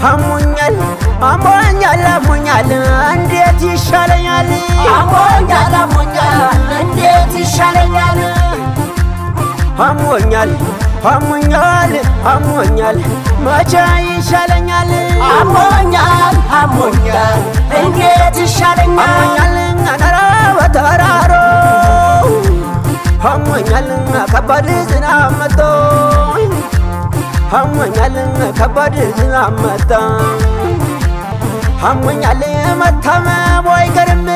አሞኛል አሞኛል አሞኛል እንዴት ይሻለኛል አሞኛል አሞኛል እንዴት ይሻለኛል አሞኛል አሞኛል አሞኛል መቼ ይሻለኛል አሞኛል አሞኛል እንዴት ይሻለኛል አሞኛል አናራ በተራሮ አሞኛል ከባድ ዝናብ መጣ አሞኛል ከባድ ዝናብ መጣ አሞኛል መታመም አይቀርም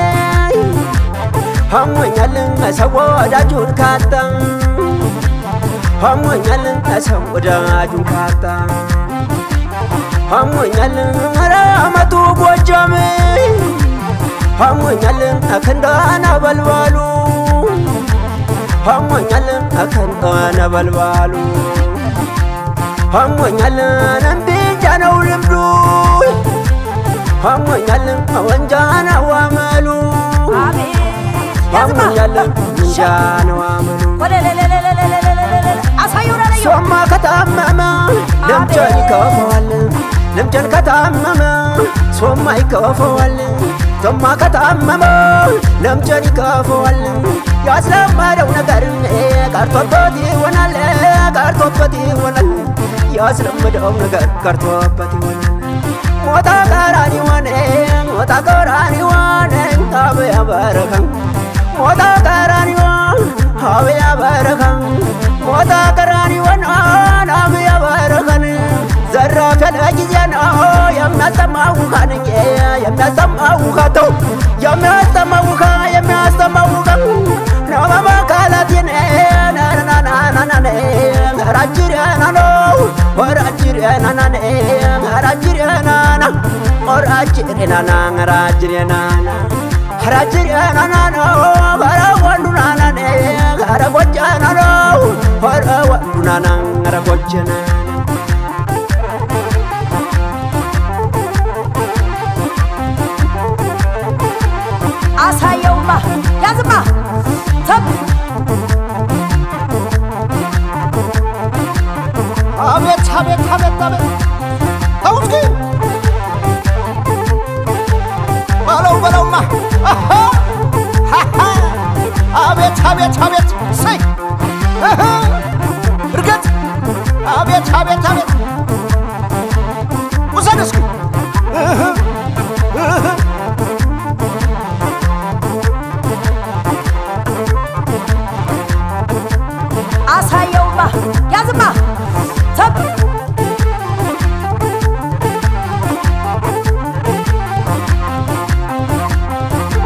አሞኛል ሰው ወዳጁን ካጣ አሞኛል ሰው ወዳጁን ካጣ አሞኛል ራመቱ ጎጃም አሞኛል ክንዳና በልባሉ አሞኛል ክንዳና በልባሉ አሞኛል እንቢጃ ነው ልምዱ አሞኛል ወንጃና ዋመሉ አሞኛል እንጃ ነው አመሉ ሶማ ከታመመ ለምጨን ይከፈዋል ለምጨን ከታመመ ሶማ ይከፈዋል ሶማ ከታመመ ለምጨን ይከፈዋል ያስለመደው ነገር ቀርቶበት ይሆናል ቀርቶበት ይሆናል ያስለመደው ነገር ቀርቶበት ይሆናል ሞታ ቀራኒ ሆነ ሞታ ቀራኒ ሆነ አብያ በረከም ሞታ ቀራኒ ሆነ አብያ በረከም ሞታ ቀራኒ ሆነ አብያ በረከም ዘራፍ ያለ ጊዜ ነው የሚያሰማው ካንኝ የሚያሰማው ካተው የሚያሰማው ነው በመካላት የኔ ናናናናናኔ ራጅሪያና ነው ወራጅሪያናናኔ ራጅሪያናና ወራጅሪያናና ራጅሪያናና ራጅሪያናና ነው ወራወንዱናናኔ ረጎጃና ነው ወራወንዱናና ረጎጃና አሳየውማ ያዝማ ተብ አቤት አቤት አቤት አቤት አውስኪ በለውማ አቤት አቤት አቤት ሰይ እርገጥ አቤት አቤት አቤት ውሰድ እስኪ አሳየውማ ያዝማ ተብ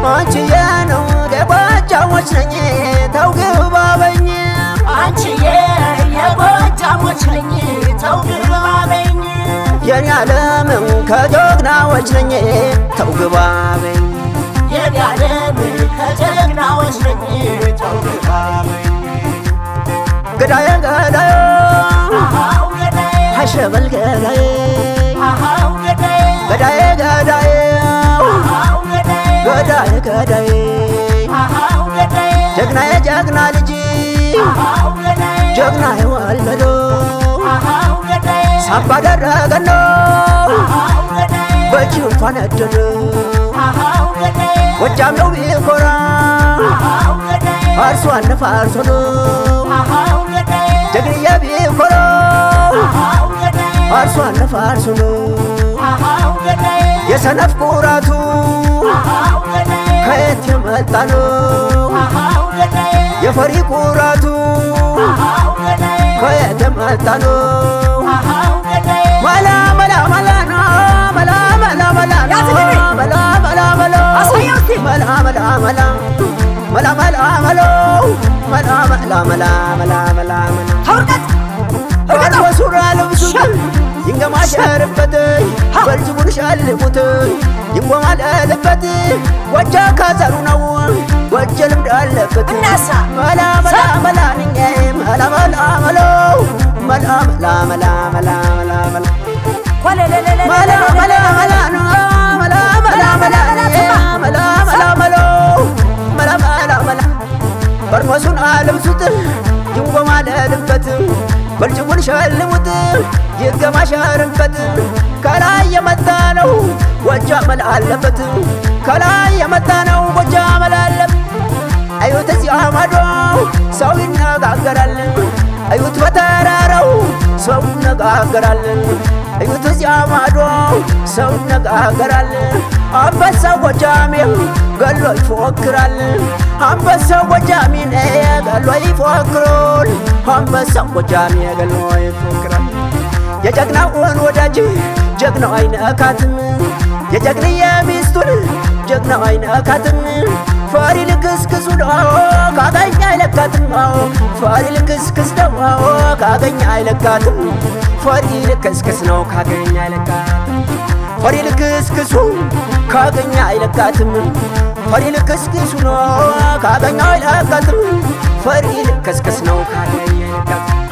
አንቺዬ ነው የጎጃሞች ነኝ ተው ግባ በኝ አንቺዬ የጎጃሞች ነኝ ተው ግባ በኝ የኔ ዓለም ከጀግናዎች ነኝ ተው ግባ በኝ የኔ ዓለም ከጀግናዎች ነኝ ተው ግባ በኝ ገዳዬ ገዳዬ አሃው ገዳዬ አሸበል ገዳዬ አሃው ገዳዬ ገዳዬ ገዳዬ አሃው ገዳዬ ገዳዬ ገዳዬ አሃው ገዳዬ ጀግናዬ ጀግና ልጅ አሃው ገዳዬ ጀግናዬ ወልመዶ አሃው ገዳዬ ሳባ ደረገኖ አሃው ገዳዬ በእጅው ፈነደደ አሃው ገዳዬ ጎጃም ነው ቢኮራ አሃው ገዳዬ አርሶ አነፋ አርሶ ነው አሃው ገዳዬ ጀግንዬ ቢኮራ አሃው ገዳዬ አርሶ አነፋ አርሶ ነው አሃው ገዳዬ የሰነፍ ኩራቱ አሃው ገዳዬ ከየት የመጣ ነው አሃው ገዳዬ የፈሪ ኩራቱ አሃው ገዳዬ ከየት የመጣ ነው አሃው ገዳዬ መላ መላ መላ ነው መላ መላ መላ መላ መላ መላ አሳየው እስኪ መላ መላ መላ መላ መላ መላ መላ መላ መላ መላ መላ ተውርቀት ሱራ ልብሱት ይንገማሸርበት በልጅቡን ሸልሙት ይንጎማለልበት ወጀ ከዘሩ ነው ወጀ ልምድ አለበት እናሳ መላ መላ መላ ንኛ መላ መላ መላ መላ መላ መላ መላ መላ መላ ኮለለለለ መላ መላ መላ ነው መላ መላ መላ መላ መላ መላ መላ መላ መላ በርመሱን አልብሱት ይንጎማለልበት በልጅቡን ሸልሙት ይገማሸርበት ከላይ የመጣ ነው ጎጃም አለበት ከላይ የመጣ ነው ጎጃም አለበት አዩት እዚያ ማዶ ሰው ይነጋገራል አዩት በተራራው ሰው ይነጋገራል አዩት እዚያ ማዶ ሰው ይነጋገራል አንበሳው ጎጃሜ ገሎ ይፎክራል አንበሳው ጎጃሜ ገሎ ይፎክራል አንበሳው ጎጃሜ ገሎ ይፎክራል የጀግናውን ወዳጅ ጀግናው አይነካትም የጀግንዬ ሚስቱን ጀግናው አይነካትም ፈሪ ልክስክሱ ነው ካገኘ አይለካትም ፈሪ ልክስክስ ነው ካገኘ አይለካትም ፈሪ ልክስክስ ነው ካገኘ አይለካትም ፈሪ ልክስክሱ ካገኘ አይለካትም ፈሪ ልክስክሱ ነው ካገኘ አይለካትም ፈሪ ልክስክስ ነው ካገኘ አይለካትም